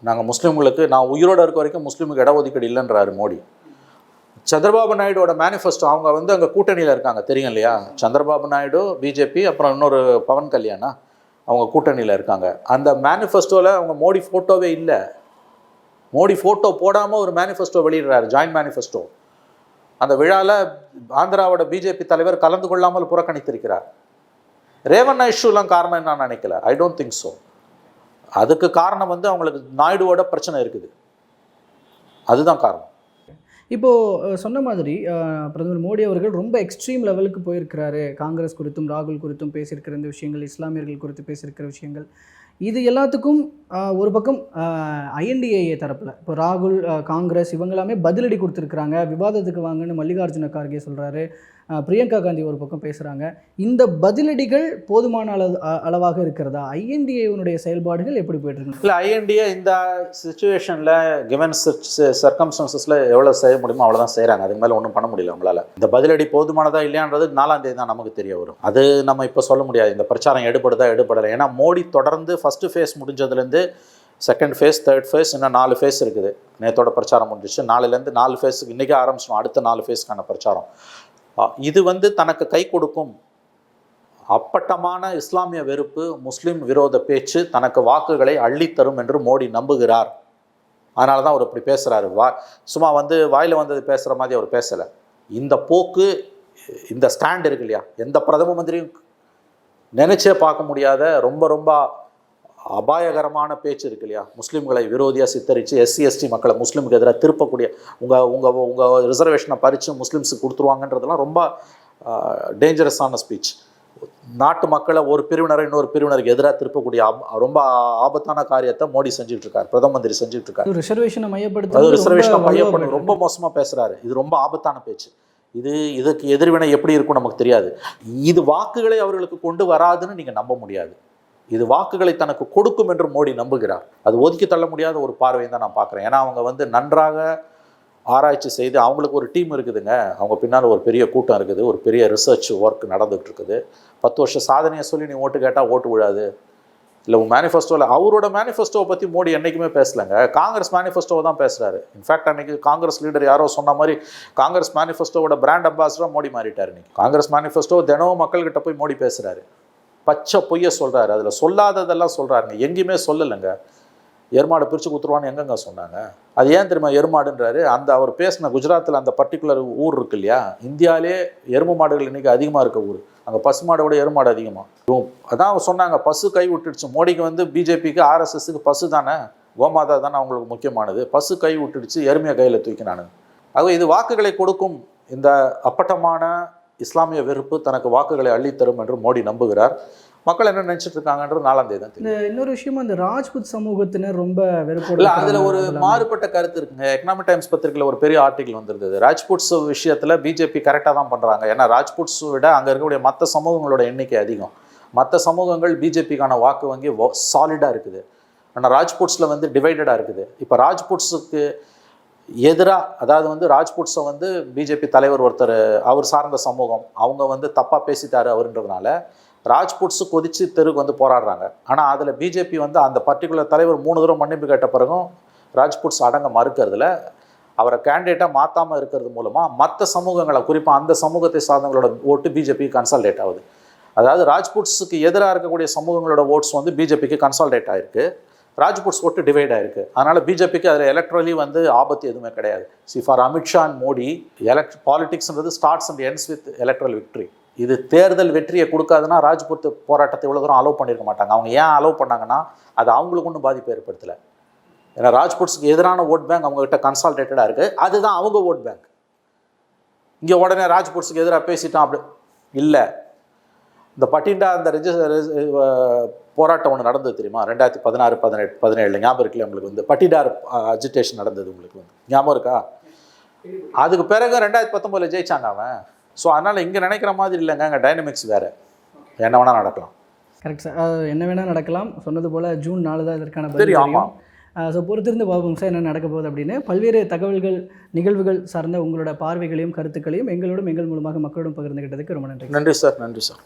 நாங்கள் முஸ்லீம்களுக்கு, நான் உயிரோடு இருக்க வரைக்கும் முஸ்லீமுக்கு இட ஒதுக்கீடு இல்லைன்றாரு மோடி. சந்திரபாபு நாயுடோட மேனிஃபெஸ்டோ, அவங்க வந்து அங்கே கூட்டணியில் இருக்காங்க தெரியும் இல்லையா. சந்திரபாபு நாயுடு பிஜேபி, அப்புறம் இன்னொரு பவன் கல்யாணா, அவங்க கூட்டணியில் இருக்காங்க. அந்த மேனிஃபெஸ்டோவில் அவங்க மோடி ஃபோட்டோவே இல்லை. மோடி ஃபோட்டோ போடாமல் ஒரு மேனிஃபெஸ்டோ வெளியிடுறாரு, ஜாயின்ட் மேனிஃபெஸ்டோ. அந்த விழாவில் ஆந்திராவோட பிஜேபி தலைவர் கலந்து கொள்ளாமல் புறக்கணித்திருக்கிறார். ரேவண்ணா இஷ்யூலாம் காரணம் என்ன நினைக்கல. I don't think so. அதுக்கு காரணம் வந்து அவங்களுக்கு நாயுடுவோட பிரச்சனை இருக்குது, அதுதான் காரணம். இப்போது சொன்ன மாதிரி பிரதமர் மோடி அவர்கள் ரொம்ப எக்ஸ்ட்ரீம் லெவலுக்கு போயிருக்கிறாரு. காங்கிரஸ் குறித்தும் ராகுல் குறித்தும் பேசியிருக்கிற இந்த விஷயங்கள், இஸ்லாமியர்கள் குறித்து பேசியிருக்கிற விஷயங்கள், இது எல்லாத்துக்கும் ஒரு பக்கம் ஐஎன்டிஏஏ தரப்பில் இப்போ ராகுல், காங்கிரஸ் இவங்களாமே பதிலடி கொடுத்துருக்குறாங்க. விவாதத்துக்கு வாங்கன்னு மல்லிகார்ஜுன கார்கே சொல்கிறாரு. பிரியங்கா காந்தி ஒரு பக்கம் பேசுகிறாங்க. இந்த பதிலடிகள் போதுமான அளவாக இருக்கிறதா? ஐஎன்டிஏனுடைய செயல்பாடுகள் எப்படி போய்ட்டுருக்கு? இல்லை, ஐஎன்டிஏ இந்த சிச்சுவேஷனில் கிவன் சர்க்கம்ஸ்டன்சஸில் எவ்வளோ செய்ய முடியுமோ அவ்வளோதான் செய்கிறாங்க. அதுக்கு மேலே ஒன்றும் பண்ண முடியல அவங்களால. இந்த பதிலடி போதுமானதா இல்லையான்றது 4ஆம் தேதி தான் நமக்கு தெரிய வரும். அது நம்ம இப்போ சொல்ல முடியாது இந்த பிரச்சாரம் எடுபடலை. ஏன்னா மோடி தொடர்ந்து ஃபஸ்ட்டு ஃபேஸ் முடிஞ்சதுலேருந்து செகண்ட் ஃபேஸ், தேர்ட் ஃபேஸ், இன்னும் 4 ஃபேஸ் இருக்குது. நேற்றோட பிரச்சாரம் முடிஞ்சிச்சு. நாளையிலேருந்து 4 ஃபேஸுக்கு இன்றைக்கே ஆரம்பிச்சிடும் அடுத்த 4 ஃபேஸ்க்கான பிரச்சாரம். இது வந்து தனக்கு கை கொடுக்கும். அப்பட்டமான இஸ்லாமிய வெறுப்பு, முஸ்லீம் விரோத பேச்சு தனக்கு வாக்குகளை அள்ளித்தரும் என்று மோடி நம்புகிறார். அதனால தான் அவர் இப்படி பேசுகிறாரு. சும்மா வந்து வாயில் வந்தது பேசுகிற மாதிரி அவர் பேசலை. இந்த போக்கு, இந்த ஸ்டாண்ட் இருக்கு இல்லையா, எந்த பிரதம மந்திரியும் நினைச்சே பார்க்க முடியாத ரொம்ப ரொம்ப அபாயகரமான பேச்சு இருக்கு இல்லையா, முஸ்லீம்களை விரோதியாக சித்தரித்து எஸ்சி எஸ்டி மக்களை முஸ்லீமுக்கு எதிராக திருப்பக்கூடிய உங்கள் ரிசர்வேஷனை பறித்து முஸ்லீம்ஸுக்கு கொடுத்துருவாங்கன்றதெல்லாம் ரொம்ப டேஞ்சரஸான ஸ்பீச். நாட்டு மக்களை ஒரு பிரிவினரை இன்னொரு பிரிவினருக்கு எதிராக திருப்பக்கூடிய ரொம்ப ஆபத்தான காரியத்தை மோடி செஞ்சுட்டு இருக்காரு, பிரதம மந்திரி செஞ்சுட்டு இருக்காரு. ரிசர்வேஷனை மையப்படுத்தி ரொம்ப மோசமாக பேசுறாரு. இது ரொம்ப ஆபத்தான பேச்சு. இதுக்கு எதிர்வினை எப்படி இருக்கும் நமக்கு தெரியாது. இது வாக்குகளை அவர்களுக்கு கொண்டு வராதுன்னு நீங்கள் நம்ப முடியாது. இது வாக்குகளை தனக்கு கொடுக்கும் என்று மோடி நம்புகிறார். அது ஒதுக்கி தள்ள முடியாத ஒரு பார்வையை தான் நான் பார்க்குறேன். ஏன்னா அவங்க நன்றாக ஆராய்ச்சி செய்து அவங்களுக்கு ஒரு டீம் இருக்குதுங்க, அவங்க பின்னால் ஒரு பெரிய கூட்டம் இருக்குது, ஒரு பெரிய ரிசர்ச் ஒர்க் நடந்துகிட்டு இருக்குது. 10 வருஷம் சாதனையை சொல்லி நீ ஓட்டு கேட்டால் ஓட்டு விழாது. இல்லை உன் மேனிஃபெஸ்டோவில் அவரோட மேனிஃபெஸ்டோவை பற்றி மோடி என்றைக்குமே பேசலைங்க, காங்கிரஸ் மேனிஃபெஸ்டோவை தான் பேசுகிறாரு. இன்ஃபேக்ட் அன்றைக்கி காங்கிரஸ் லீடர் யாரோ சொன்ன மாதிரி காங்கிரஸ் மேனிஃபெஸ்டோவோட பிராண்ட் அம்பாசிடராக மோடி மாறிட்டார். இன்றைக்கி காங்கிரஸ் மேனிஃபெஸ்டோ தினமும் மக்கள்கிட்ட போய் மோடி பேசுகிறாரு, பச்சை பொய்யை சொல்கிறாரு, அதில் சொல்லாததெல்லாம் சொல்கிறாருங்க, எங்கேயுமே சொல்லலைங்க. எருமாடை பிரித்து கொடுத்துருவான்னு எங்கெங்க சொன்னாங்க? அது ஏன் தெரியுமா எருமாடுன்றாரு? அவர் பேசின குஜராத்தில் அந்த பர்டிகுலர் ஊர் இருக்கு இல்லையா, இந்தியாவிலே எருமை மாடுகள் இன்றைக்கி அதிகமாக இருக்க ஊர், அங்கே பசு மாடை விட எருமாடு அதிகமாக. அதான் சொன்னாங்க, பசு கை விட்டுடுச்சு. மோடிக்கு பிஜேபிக்கு ஆர்எஸ்எஸ்க்கு பசு தானே, கோமாதா தானே அவங்களுக்கு முக்கியமானது. பசு கை விட்டுடுச்சு, எருமையை கையில் தூக்கினானுங்க. ஆக இது வாக்குகளை கொடுக்கும். இந்த அப்பட்டமான இஸ்லாமிய வெறுப்பு தனக்கு வாக்குகளை அள்ளித்தரும் என்று மோடி நம்புகிறார். மக்கள் என்ன நினைச்சிட்டு இருக்காங்கன்றது 4ஆம் தேதி தான் தெரியும். இன்னொரு விஷயம், அந்த ராஜ்புத் சமூகத்தினர் ரொம்ப வெறுப்போட இல்லை, அதில் ஒரு மாறுபட்ட கருத்து இருக்குங்க. எக்கனாமிக் டைம்ஸ் பத்திரிகையில் ஒரு பெரிய ஆர்டிகல் வந்திருந்தது. ராஜ்புட்ஸ் விஷயத்தில் பிஜேபி கரெக்டாக தான் பண்ணுறாங்க. ஏன்னா ராஜ்புட்ஸ் விட அங்கே இருக்கக்கூடிய மற்ற சமூகங்களோட எண்ணிக்கை அதிகம். மற்ற சமூகங்கள் பிஜேபிக்கான வாக்கு வங்கி சாலிடாக இருக்குது. ஆனால் ராஜ்புட்ஸில் டிவைடடாக இருக்குது. இப்போ ராஜ்புட்ஸுக்கு எதிராக, அதாவது ராஜ்புட்ஸை பிஜேபி தலைவர் ஒருத்தர், அவர் சார்ந்த சமூகம், அவங்க தப்பாக பேசிட்டாரு அவருன்றதுனால ராஜ்புட்ஸு கொதிச்சு தெருக்கு போராடுறாங்க. ஆனால் அதில் பிஜேபி அந்த பர்டிகுலர் தலைவர் 3 தடவை மன்னிப்பு கேட்ட பிறகும் ராஜ்புட்ஸ் அடங்க மறுக்கிறதுல, அவரை கேண்டிடேட்டாக மாற்றாமல் இருக்கிறது மூலமாக மற்ற சமூகங்களை, குறிப்பாக அந்த சமூகத்தை சார்ந்தவங்களோட ஓட்டு பிஜேபிக்கு கன்சால்டேட் ஆகுது. அதாவது ராஜ்புட்ஸுக்கு எதிராக இருக்கக்கூடிய சமூகங்களோட ஓட்ஸ் பிஜேபிக்கு கன்சால்டேட் ஆகிருக்கு, ராஜ்புட்ஸ் ஓட்டு டிவைட் ஆகிருக்கு. அதனால் பிஜேபிக்கு அதில் எலக்ட்ரலி ஆபத்து எதுவுமே கிடையாது. ஃபார் அமித்ஷா அண்ட் மோடி, பாலிடிக்ஸ்ன்றது starts and ends with electoral victory. இது தேர்தல் வெற்றியை கொடுக்காதுன்னா ராஜ்புத் போராட்டத்தை இவ்வளோ தூரம் அலோவ் பண்ணியிருக்க மாட்டாங்க. அவங்க ஏன் அலோவ் பண்ணாங்கன்னா அது அவங்களுக்கு ஒன்றும் பாதிப்பு ஏற்படுத்தலை. ஏன்னா ராஜ்புட்ஸுக்கு எதிரான ஓட் பேங்க் அவங்ககிட்ட கன்சால்டேட்டடாக இருக்குது, அதுதான் அவங்க ஓட் பேங்க். இங்கே உடனே ராஜ்புட்ஸுக்கு எதிராக பேசிட்டோம் அப்படி இல்லை. இந்த பட்டிண்டா அந்த போராட்டம் ஒன்று நடந்தது தெரியுமா, 2016, 18, 17 ஞாபகம் இருக்குல்ல உங்களுக்கு? பட்டிடார் அஜிடேஷன் நடந்தது உங்களுக்கு ஞாபகம் இருக்கா? அதுக்கு பிறகு 2019 ஜெயிச்சாங்க அவன். ஸோ அதனால் இங்கே நினைக்கிற மாதிரி இல்லைங்க, அங்கே டைனமிக்ஸ் வேறு, என்ன வேணால் நடக்கலாம். கரெக்ட் சார், என்ன வேணால் நடக்கலாம். சொன்னது போல் ஜூன் 4 தான் இதற்கான தெரியும். ஸோ பொறுத்திருந்து பார்ப்போம் சார் என்ன நடக்க போகுது அப்படின்னு. பல்வேறு தகவல்கள், நிகழ்வுகள் சார்ந்த உங்களோட பார்வைகளையும் கருத்துக்களையும் எங்களோடும் எங்கள் மூலமாக மக்களோடும் பகிர்ந்துகிட்டதுக்கு ரொம்ப நன்றி. நன்றி சார்.